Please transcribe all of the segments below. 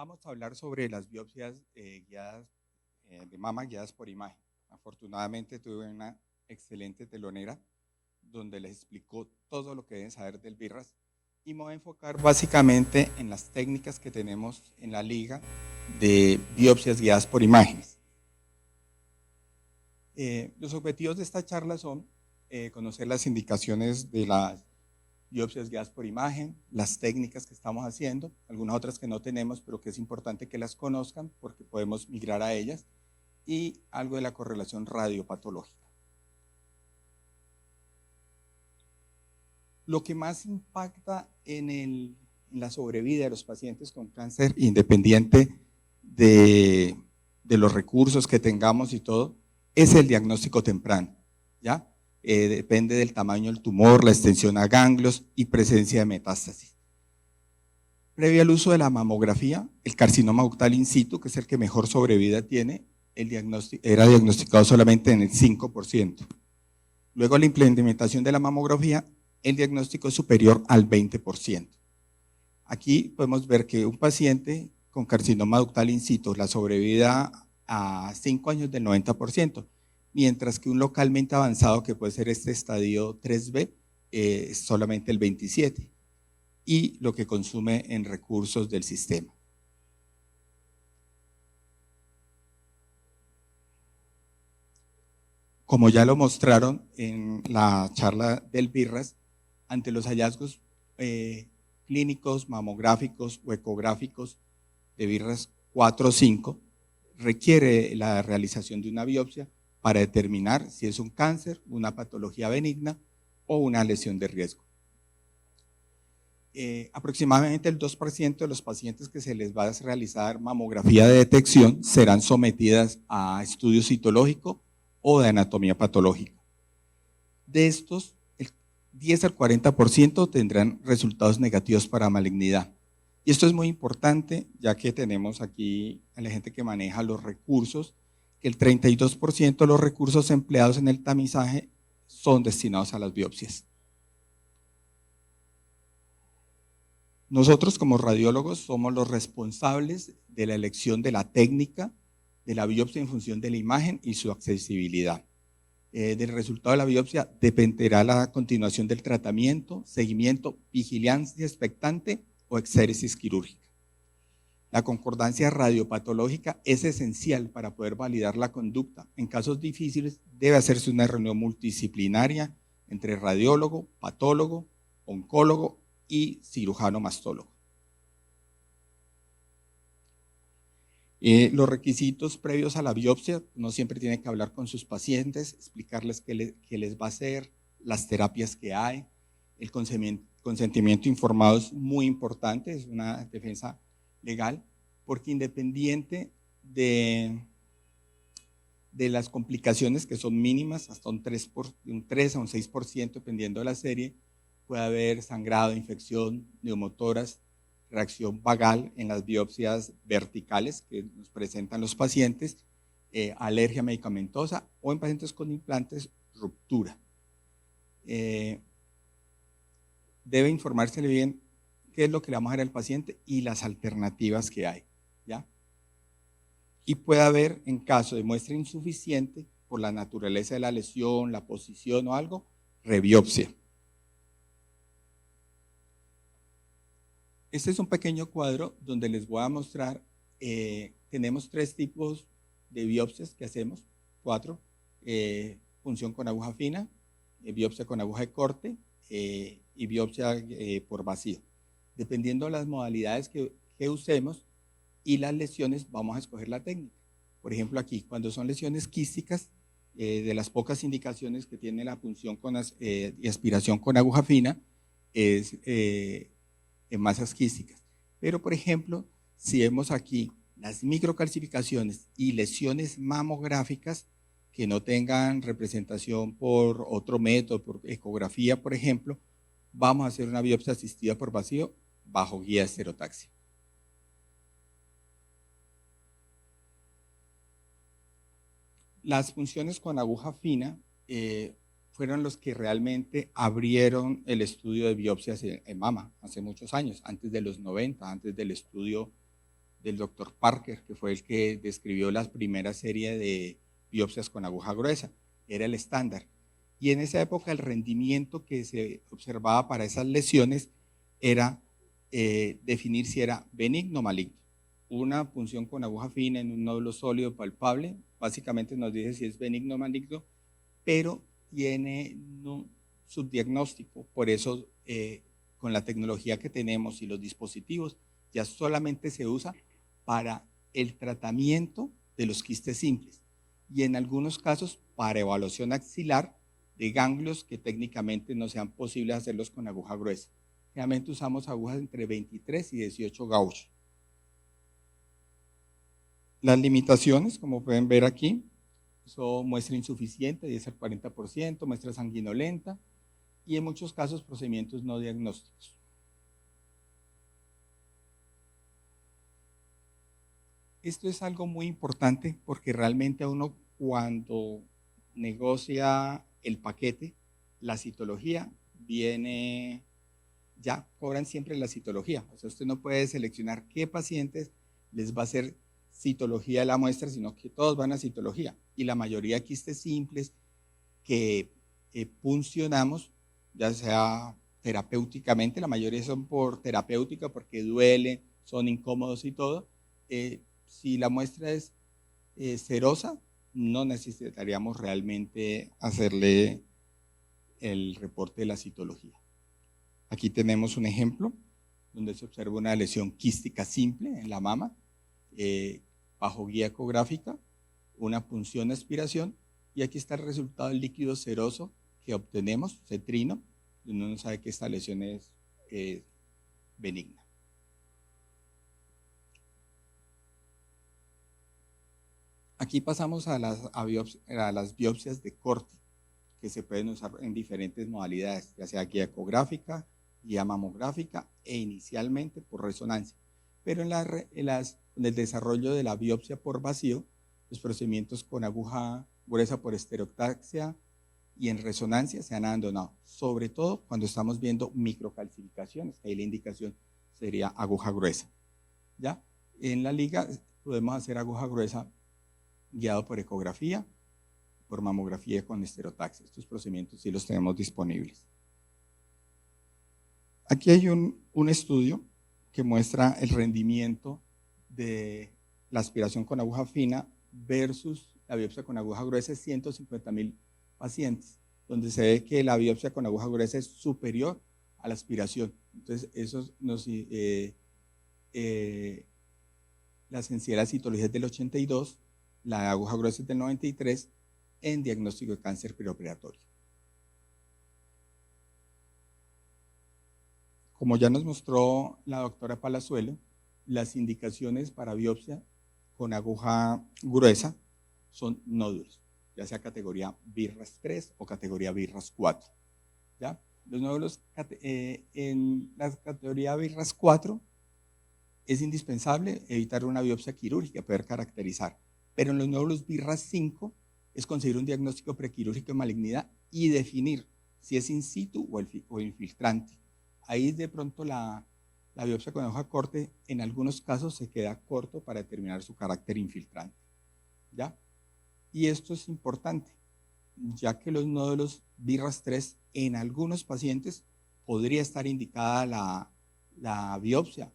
Vamos a hablar sobre las biopsias de mama guiadas por imagen. Afortunadamente tuve una excelente telonera donde les explicó todo lo que deben saber del BIRRAS y me voy a enfocar básicamente en las técnicas que tenemos en la liga de biopsias guiadas por imágenes. Los objetivos de esta charla son conocer las indicaciones de las biopsias guiadas por imagen, las técnicas que estamos haciendo, algunas otras que no tenemos, pero que es importante que las conozcan porque podemos migrar a ellas, y algo de la correlación radiopatológica. Lo que más impacta en la sobrevida de los pacientes con cáncer, independiente de los recursos que tengamos y todo, es el diagnóstico temprano, ¿ya? Depende del tamaño del tumor, la extensión a ganglios y presencia de metástasis. Previo al uso de la mamografía, el carcinoma ductal in situ, que es el que mejor sobrevida tiene, era diagnosticado solamente en el 5%. Luego la implementación de la mamografía, el diagnóstico es superior al 20%. Aquí podemos ver que un paciente con carcinoma ductal in situ, la sobrevida a 5 años del 90%, mientras que un localmente avanzado, que puede ser este estadio 3B, es solamente el 27%, y lo que consume en recursos del sistema. Como ya lo mostraron en la charla del BIRRAS, ante los hallazgos clínicos, mamográficos o ecográficos de BIRRAS 4 o 5, requiere la realización de una biopsia para determinar si es un cáncer, una patología benigna o una lesión de riesgo. Aproximadamente el 2% de los pacientes que se les va a realizar mamografía de detección serán sometidas a estudio citológico o de anatomía patológica. De estos, el 10 al 40% tendrán resultados negativos para malignidad. Y esto es muy importante, ya que tenemos aquí a la gente que maneja los recursos, que el 32% de los recursos empleados en el tamizaje son destinados a las biopsias. Nosotros como radiólogos somos los responsables de la elección de la técnica de la biopsia en función de la imagen y su accesibilidad. Del resultado de la biopsia dependerá la continuación del tratamiento, seguimiento, vigilancia expectante o exéresis quirúrgica. La concordancia radiopatológica es esencial para poder validar la conducta. En casos difíciles debe hacerse una reunión multidisciplinaria entre radiólogo, patólogo, oncólogo y cirujano mastólogo. Los requisitos previos a la biopsia, uno siempre tiene que hablar con sus pacientes, explicarles qué les va a hacer, las terapias que hay. El consentimiento informado es muy importante, es una defensa legal, porque independiente de las complicaciones, que son mínimas, hasta un 3 a un 6%, dependiendo de la serie, puede haber sangrado, infección, neumotoras, reacción vagal en las biopsias verticales que nos presentan los pacientes, alergia medicamentosa o en pacientes con implantes, ruptura. Debe informársele bien qué es lo que le vamos a dar al paciente y las alternativas que hay, ¿ya? Y puede haber, en caso de muestra insuficiente, por la naturaleza de la lesión, la posición o algo, rebiopsia. Este es un pequeño cuadro donde les voy a mostrar, tenemos 3 tipos de biopsias que hacemos, 4, punción con aguja fina, biopsia con aguja de corte y biopsia por vacío. Dependiendo de las modalidades que usemos y las lesiones, vamos a escoger la técnica. Por ejemplo, aquí, cuando son lesiones quísticas, de las pocas indicaciones que tiene la punción y aspiración con aguja fina, es en masas quísticas. Pero, por ejemplo, si vemos aquí las microcalcificaciones y lesiones mamográficas que no tengan representación por otro método, por ecografía, por ejemplo, vamos a hacer una biopsia asistida por vacío bajo guía de estereotaxia. Las punciones con aguja fina fueron los que realmente abrieron el estudio de biopsias en mama hace muchos años, antes de los 90, antes del estudio del doctor Parker, que fue el que describió la primera serie de biopsias con aguja gruesa. Era el estándar. Y en esa época el rendimiento que se observaba para esas lesiones era definir si era benigno o maligno. Una punción con aguja fina en un nódulo sólido palpable, básicamente nos dice si es benigno o maligno, pero tiene un subdiagnóstico. Por eso, con la tecnología que tenemos y los dispositivos, ya solamente se usa para el tratamiento de los quistes simples y en algunos casos para evaluación axilar de ganglios que técnicamente no sean posibles hacerlos con aguja gruesa. Generalmente usamos agujas entre 23 y 18 gauge. Las limitaciones, como pueden ver aquí, son muestra insuficiente, 10 al 40%, muestra sanguinolenta y en muchos casos procedimientos no diagnósticos. Esto es algo muy importante porque realmente a uno cuando negocia el paquete, la citología viene, ya cobran siempre la citología. O sea, usted no puede seleccionar qué pacientes les va a hacer citología de la muestra, sino que todos van a citología. Y la mayoría de quistes simples que puncionamos, ya sea terapéuticamente, la mayoría son por terapéutica porque duelen, son incómodos y todo. Si la muestra es serosa, no necesitaríamos realmente hacerle el reporte de la citología. Aquí tenemos un ejemplo donde se observa una lesión quística simple en la mama, bajo guía ecográfica, una punción de aspiración, y aquí está el resultado del líquido seroso que obtenemos, cetrino, donde uno sabe que esta lesión es benigna. Aquí pasamos a las biopsias de corte, que se pueden usar en diferentes modalidades, ya sea guía ecográfica, guía mamográfica e inicialmente por resonancia. Pero en el desarrollo de la biopsia por vacío, los procedimientos con aguja gruesa por estereotaxia y en resonancia se han abandonado, sobre todo cuando estamos viendo microcalcificaciones, que ahí la indicación sería aguja gruesa. ¿Ya? En la liga podemos hacer aguja gruesa guiado por ecografía, por mamografía con estereotaxia. Estos procedimientos sí los tenemos disponibles. Aquí hay un estudio que muestra el rendimiento de la aspiración con aguja fina versus la biopsia con aguja gruesa de 150,000 pacientes, donde se ve que la biopsia con aguja gruesa es superior a la aspiración. Entonces, eso nos la sensibilidad de la citología es del 82, la aguja gruesa es del 93 en diagnóstico de cáncer preoperatorio. Como ya nos mostró la doctora Palazuelo, las indicaciones para biopsia con aguja gruesa son nódulos, ya sea categoría BIRRAS 3 o categoría BIRRAS 4. ¿Ya? Los nódulos en la categoría BIRRAS 4 es indispensable evitar una biopsia quirúrgica, poder caracterizar. Pero en los nódulos BIRRAS 5 es conseguir un diagnóstico prequirúrgico de malignidad y definir si es in situ o infiltrante. Ahí de pronto la biopsia con aguja corte en algunos casos se queda corto para determinar su carácter infiltrante. ¿Ya? Y esto es importante, ya que los nódulos BIRRAS 3 en algunos pacientes podría estar indicada la biopsia.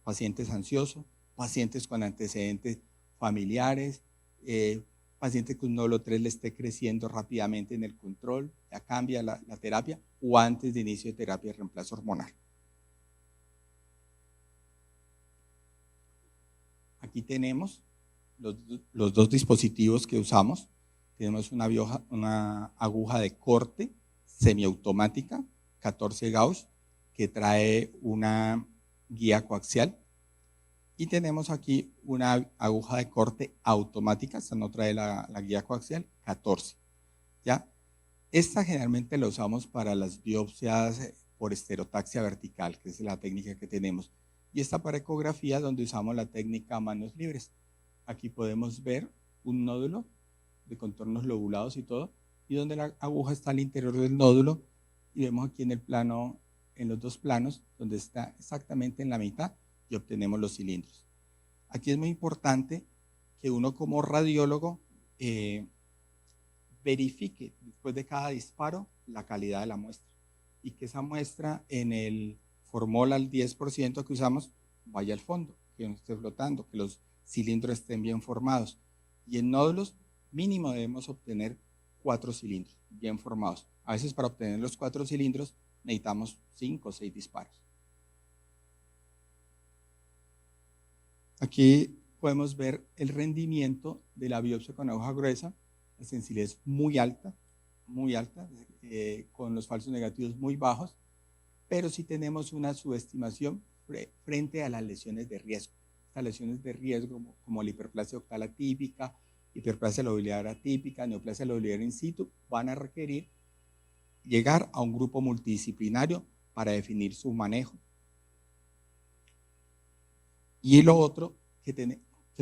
Pacientes ansiosos, pacientes con antecedentes familiares, pacientes con un nódulo 3 le esté creciendo rápidamente en el control, ya cambia la terapia o antes de inicio de terapia de reemplazo hormonal. Aquí tenemos los dos dispositivos que usamos. Tenemos una aguja de corte semiautomática, 14 gauge, que trae una guía coaxial. Y tenemos aquí una aguja de corte automática, esta no trae la guía coaxial, 14. ¿Ya? Esta generalmente la usamos para las biopsias por estereotaxia vertical, que es la técnica que tenemos. Y esta para ecografía, donde usamos la técnica manos libres. Aquí podemos ver un nódulo de contornos lobulados y todo, y donde la aguja está al interior del nódulo, y vemos aquí en el plano, en los dos planos, donde está exactamente en la mitad, y obtenemos los cilindros. Aquí es muy importante que uno como radiólogo verifique después de cada disparo la calidad de la muestra y que esa muestra en el formol al 10% que usamos vaya al fondo, que no esté flotando, que los cilindros estén bien formados. Y en nódulos mínimo debemos obtener 4 cilindros bien formados. A veces para obtener los 4 cilindros necesitamos 5 o 6 disparos. Aquí podemos ver el rendimiento de la biopsia con aguja gruesa, la sensibilidad es muy alta, con los falsos negativos muy bajos, pero sí tenemos una subestimación frente a las lesiones de riesgo. Estas lesiones de riesgo como la hiperplasia octal atípica, hiperplasia lobular atípica, neoplasia lobular in situ, van a requerir llegar a un grupo multidisciplinario para definir su manejo. Y lo otro que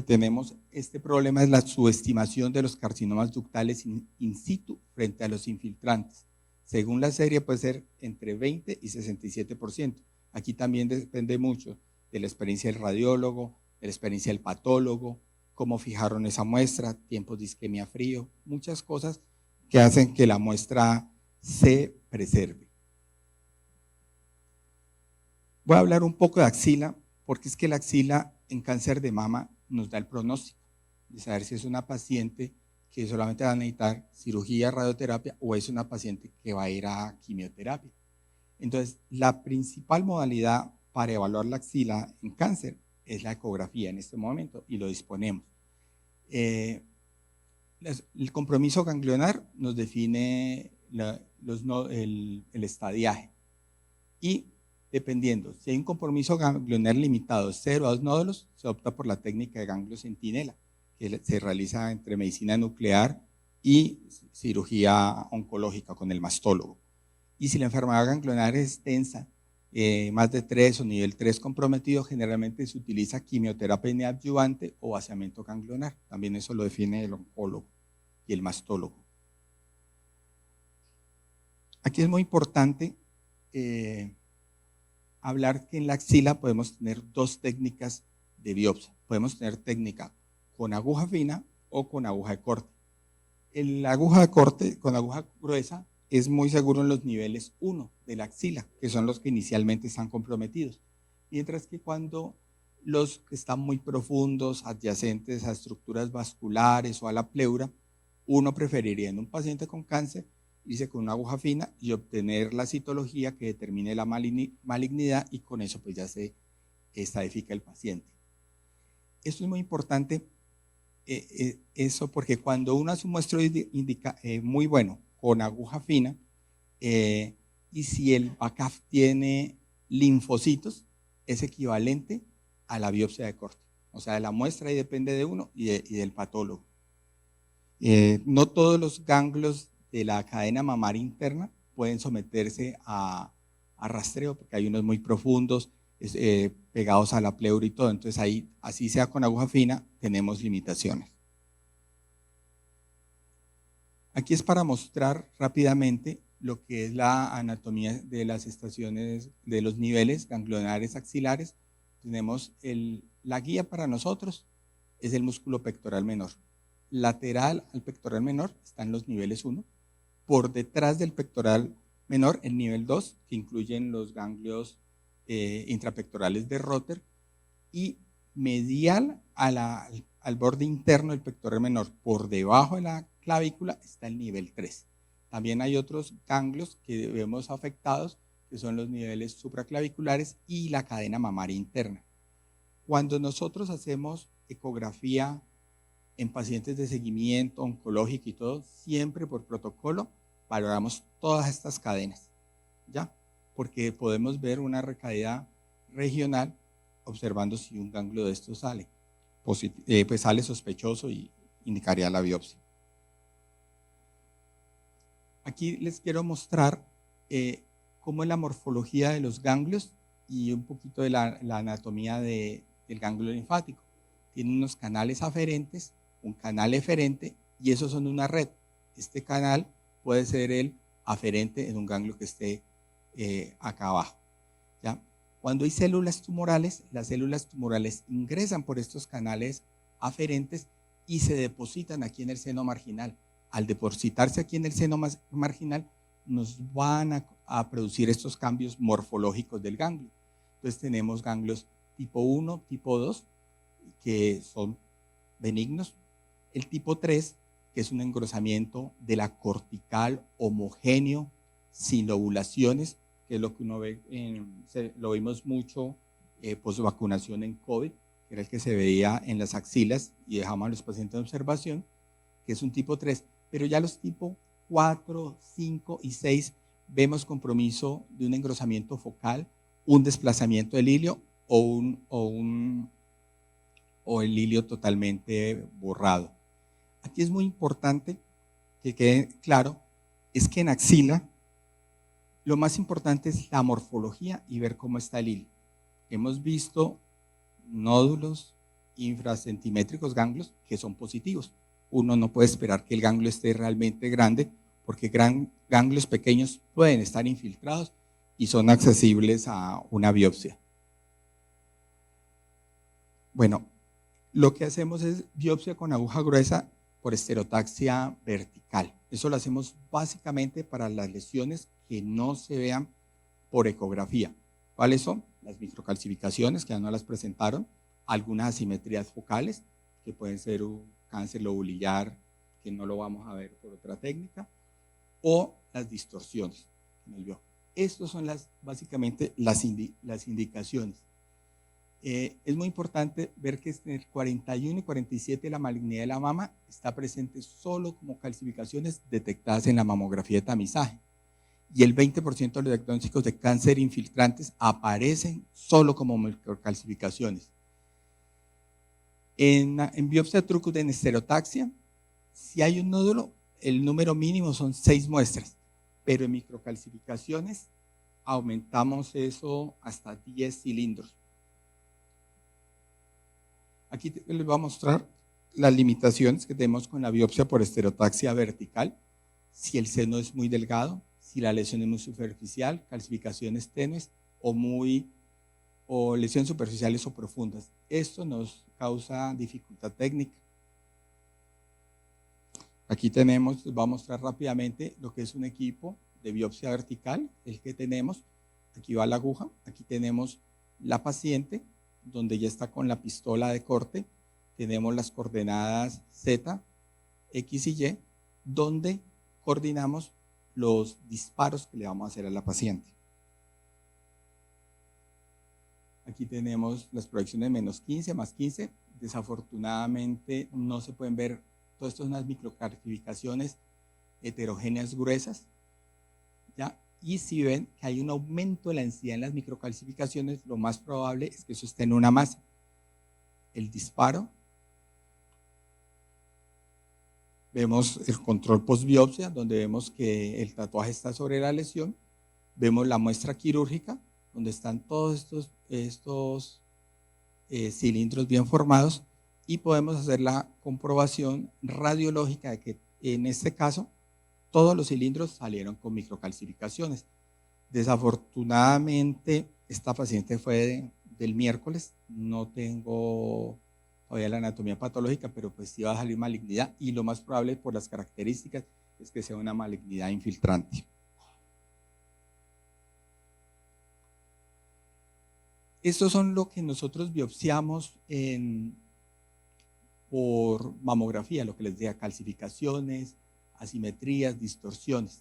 tenemos este problema es la subestimación de los carcinomas ductales in situ frente a los infiltrantes. Según la serie puede ser entre 20 y 67%. Aquí también depende mucho de la experiencia del radiólogo, de la experiencia del patólogo, cómo fijaron esa muestra, tiempos de isquemia frío, muchas cosas que hacen que la muestra se preserve. Voy a hablar un poco de axila, porque es que la axila en cáncer de mama nos da el pronóstico de saber si es una paciente que solamente va a necesitar cirugía, radioterapia o es una paciente que va a ir a quimioterapia. Entonces, la principal modalidad para evaluar la axila en cáncer es la ecografía en este momento y lo disponemos. El compromiso ganglionar nos define el estadiaje y dependiendo, si hay un compromiso ganglionar limitado 0 a 2 nódulos, se opta por la técnica de ganglio centinela, que se realiza entre medicina nuclear y cirugía oncológica con el mastólogo. Y si la enfermedad ganglionar es extensa, más de 3 o nivel 3 comprometido, generalmente se utiliza quimioterapia neoadyuvante o vaciamiento ganglionar. También eso lo define el oncólogo y el mastólogo. Aquí es muy importante hablar que en la axila podemos tener 2 técnicas de biopsia. Podemos tener técnica con aguja fina o con aguja de corte. La aguja de corte con aguja gruesa es muy seguro en los niveles 1 de la axila, que son los que inicialmente están comprometidos. Mientras que cuando los que están muy profundos, adyacentes a estructuras vasculares o a la pleura, uno preferiría en un paciente con cáncer irse con una aguja fina y obtener la citología que determine la malignidad y con eso pues ya se estadifica el paciente. Esto es muy importante, eso porque cuando uno hace un muestreo muy bueno con aguja fina y si el BACAF tiene linfocitos, es equivalente a la biopsia de corte. O sea, la muestra ahí depende de uno y del patólogo. No todos los ganglios de la cadena mamaria interna pueden someterse a rastreo, porque hay unos muy profundos, pegados a la pleura y todo. Entonces ahí, así sea con aguja fina, tenemos limitaciones. Aquí es para mostrar rápidamente lo que es la anatomía de las estaciones, de los niveles ganglionares axilares. Tenemos la guía para nosotros, es el músculo pectoral menor. Lateral al pectoral menor están los niveles 1. Por detrás del pectoral menor, el nivel 2, que incluyen los ganglios intrapectorales de Rotter, y medial al borde interno del pectoral menor, por debajo de la clavícula, está el nivel 3. También hay otros ganglios que vemos afectados, que son los niveles supraclaviculares y la cadena mamaria interna. Cuando nosotros hacemos ecografía en pacientes de seguimiento oncológico y todo, siempre por protocolo valoramos todas estas cadenas, ¿ya? Porque podemos ver una recaída regional observando si un ganglio de estos sale. Pues sale sospechoso y indicaría la biopsia. Aquí les quiero mostrar cómo es la morfología de los ganglios y un poquito de la anatomía del ganglio linfático. Tiene unos canales aferentes, un canal eferente y esos son una red. Este canal puede ser el aferente en un ganglio que esté acá abajo, ¿ya? Cuando hay células tumorales, las células tumorales ingresan por estos canales aferentes y se depositan aquí en el seno marginal. Al depositarse aquí en el seno marginal, nos van a producir estos cambios morfológicos del ganglio. Entonces tenemos ganglios tipo 1, tipo 2, que son benignos. El tipo 3, que es un engrosamiento de la cortical homogéneo, sin lobulaciones, que es lo que uno ve, lo vimos mucho post-vacunación en COVID, que era el que se veía en las axilas y dejamos a los pacientes en observación, que es un tipo 3. Pero ya los tipos 4, 5 y 6 vemos compromiso de un engrosamiento focal, un desplazamiento del hilio o el hilio totalmente borrado. Aquí es muy importante que quede claro, es que en axila lo más importante es la morfología y ver cómo está el hilio. Hemos visto nódulos infracentimétricos, ganglios, que son positivos. Uno no puede esperar que el ganglio esté realmente grande, porque ganglios pequeños pueden estar infiltrados y son accesibles a una biopsia. Bueno, lo que hacemos es biopsia con aguja gruesa por estereotaxia vertical. Eso lo hacemos básicamente para las lesiones que no se vean por ecografía. ¿Cuáles son? Las microcalcificaciones, que ya no las presentaron, algunas asimetrías focales, que pueden ser un cáncer lobulillar, que no lo vamos a ver por otra técnica, o las distorsiones. Estas son básicamente las indicaciones. Es muy importante ver que en el 41 y 47 la malignidad de la mama está presente solo como calcificaciones detectadas en la mamografía de tamizaje. Y el 20% de los diagnósticos de cáncer infiltrantes aparecen solo como microcalcificaciones. En biopsia Trucut en estereotaxia, si hay un nódulo, el número mínimo son 6 muestras, pero en microcalcificaciones aumentamos eso hasta 10 cilindros. Aquí les voy a mostrar las limitaciones que tenemos con la biopsia por estereotaxia vertical. Si el seno es muy delgado, si la lesión es muy superficial, calcificaciones tenues o lesiones superficiales o profundas. Esto nos causa dificultad técnica. Aquí tenemos, les voy a mostrar rápidamente lo que es un equipo de biopsia vertical, el que tenemos. Aquí va la aguja, aquí tenemos la paciente, donde ya está con la pistola de corte. Tenemos las coordenadas Z, X y Y, donde coordinamos los disparos que le vamos a hacer a la paciente. Aquí tenemos las proyecciones menos 15, más 15. Desafortunadamente no se pueden ver, todo esto son unas microcalcificaciones heterogéneas gruesas, ¿ya? Y si ven que hay un aumento de la densidad en las microcalcificaciones, lo más probable es que eso esté en una masa. El disparo. Vemos el control postbiopsia, donde vemos que el tatuaje está sobre la lesión. Vemos la muestra quirúrgica, donde están todos estos cilindros bien formados, y podemos hacer la comprobación radiológica de que en este caso todos los cilindros salieron con microcalcificaciones. Desafortunadamente esta paciente fue del miércoles, no tengo todavía la anatomía patológica, pero pues sí va a salir malignidad, y lo más probable por las características es que sea una malignidad infiltrante. Estos son lo que nosotros biopsiamos por mamografía, lo que les decía, calcificaciones, asimetrías, distorsiones.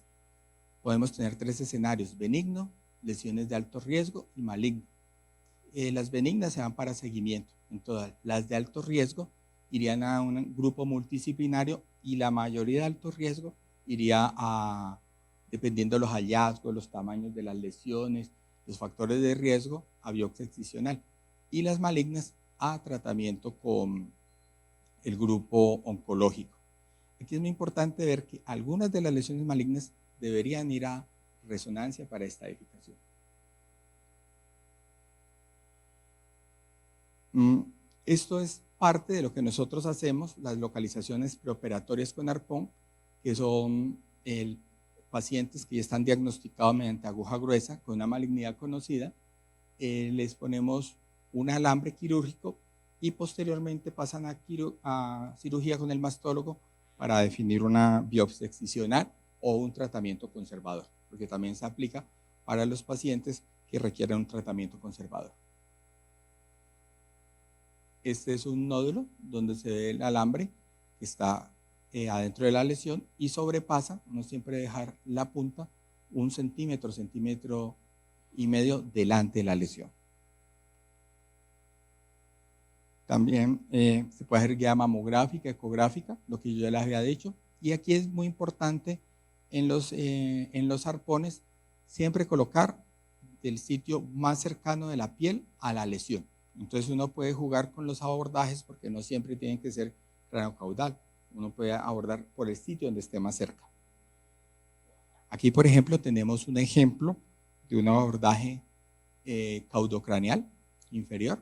Podemos tener 3 escenarios: benigno, lesiones de alto riesgo y maligno. Las benignas se van para seguimiento en todas. Las de alto riesgo irían a un grupo multidisciplinario, y la mayoría de alto riesgo iría a, dependiendo de los hallazgos, los tamaños de las lesiones, los factores de riesgo, a biopsia excisional, y las malignas a tratamiento con el grupo oncológico. Aquí es muy importante ver que algunas de las lesiones malignas deberían ir a resonancia para estadificación. Esto es parte de lo que nosotros hacemos, las localizaciones preoperatorias con arpón, que son pacientes que ya están diagnosticados mediante aguja gruesa con una malignidad conocida, les ponemos un alambre quirúrgico y posteriormente pasan a cirugía con el mastólogo para definir una biopsia excisional o un tratamiento conservador, porque también se aplica para los pacientes que requieren un tratamiento conservador. Este es un nódulo donde se ve el alambre que está adentro de la lesión y sobrepasa, uno siempre dejar la punta 1 centímetro, centímetro y medio delante de la lesión. También se puede hacer guía mamográfica, ecográfica, lo que yo ya les había dicho. Y aquí es muy importante en los arpones siempre colocar del sitio más cercano de la piel a la lesión. Entonces uno puede jugar con los abordajes porque no siempre tienen que ser craneocaudal. Uno puede abordar por el sitio donde esté más cerca. Aquí, por ejemplo, tenemos un ejemplo de un abordaje caudocraneal inferior.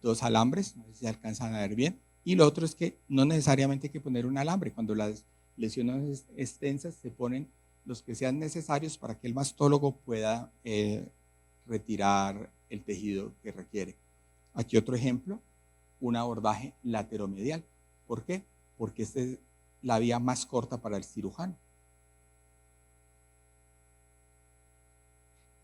2 alambres, no sé si se alcanzan a ver bien. Y lo otro es que no necesariamente hay que poner un alambre. Cuando las lesiones extensas se ponen los que sean necesarios para que el mastólogo pueda retirar el tejido que requiere. Aquí otro ejemplo, un abordaje lateromedial. ¿Por qué? Porque esta es la vía más corta para el cirujano.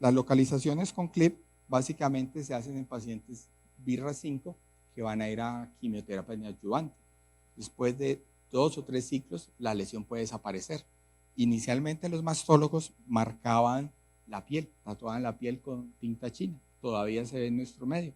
Las localizaciones con clip básicamente se hacen en pacientes BRCA5 que van a ir a quimioterapia neoadyuvante. Después de 2 o 3 ciclos, la lesión puede desaparecer. Inicialmente los mastólogos marcaban la piel, tatuaban la piel con tinta china. Todavía se ve en nuestro medio.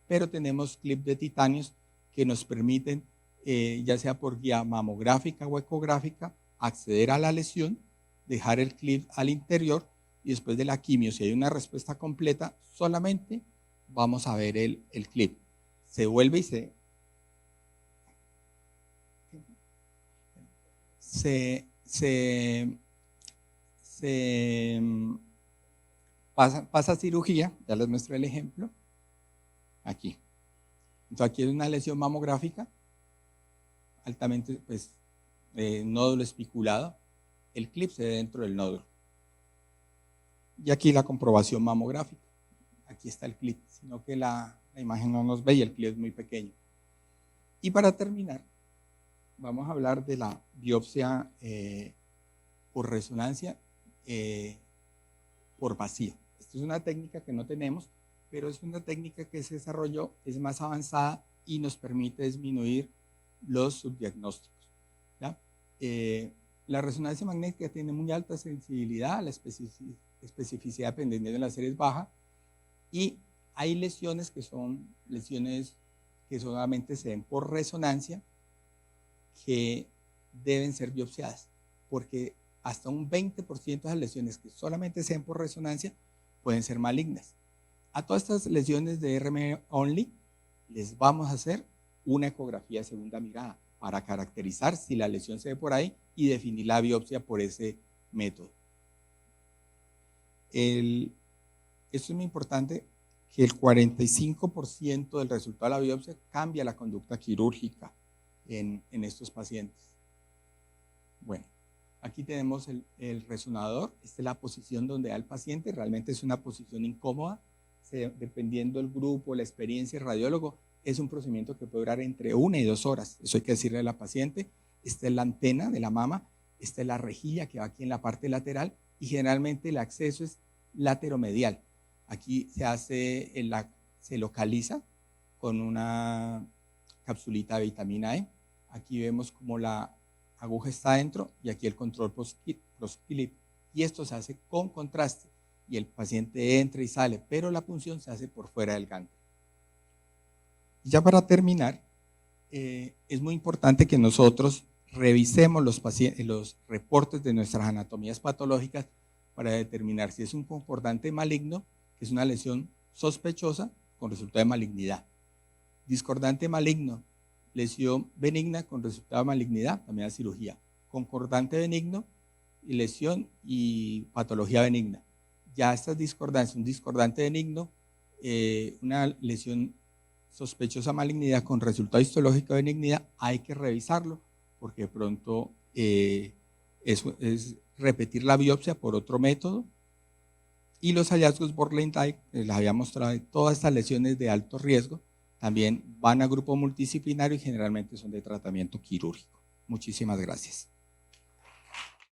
Pero tenemos clips de titanios que nos permiten, ya sea por guía mamográfica o ecográfica, acceder a la lesión, dejar el clip al interior y después de la quimio, si hay una respuesta completa, solamente vamos a ver el clip. Se vuelve y pasa a cirugía, ya les muestro el ejemplo, aquí. Entonces aquí es una lesión mamográfica, altamente, pues, nódulo especulado, el clip se ve dentro del nódulo. Y aquí la comprobación mamográfica, aquí está el clip, sino que la imagen no nos ve y el clip es muy pequeño. Y para terminar, vamos a hablar de la biopsia por resonancia por vacío. Esta es una técnica que no tenemos, pero es una técnica que se desarrolló, es más avanzada y nos permite disminuir los subdiagnósticos. ¿Ya? La resonancia magnética tiene muy alta sensibilidad, la especificidad dependiendo de la serie es baja, y hay lesiones que son lesiones que solamente se ven por resonancia, que deben ser biopsiadas, porque hasta un 20% de las lesiones que solamente se ven por resonancia pueden ser malignas. A todas estas lesiones de RM only les vamos a hacer una ecografía de segunda mirada para caracterizar si la lesión se ve por ahí y definir la biopsia por ese método. Esto es muy importante, que el 45% del resultado de la biopsia cambia la conducta quirúrgica en estos pacientes. Bueno, aquí tenemos el resonador. Esta es la posición donde da el paciente. Realmente es una posición incómoda. Dependiendo del grupo, la experiencia del radiólogo, es un procedimiento que puede durar entre 1 y 2 horas. Eso hay que decirle a la paciente. Esta es la antena de la mama. Esta es la rejilla que va aquí en la parte lateral. Y generalmente el acceso es lateromedial. Aquí se localiza con una capsulita de vitamina E. Aquí vemos como la aguja está adentro y aquí el control prosquilip. Y esto se hace con contraste y el paciente entra y sale, pero la punción se hace por fuera del gánglio. Y ya para terminar, es muy importante que nosotros revisemos los reportes de nuestras anatomías patológicas para determinar si es un concordante maligno, que es una lesión sospechosa con resultado de malignidad. Discordante maligno, lesión benigna con resultado de malignidad, también a cirugía. Concordante benigno, lesión y patología benigna. Ya estas discordancias, un discordante benigno, una lesión sospechosa malignidad con resultado histológico de benignidad, hay que revisarlo porque de pronto es repetir la biopsia por otro método Y los hallazgos Borlengay, que les había mostrado, de todas estas lesiones de alto riesgo, también van a grupo multidisciplinario y generalmente son de tratamiento quirúrgico. Muchísimas gracias.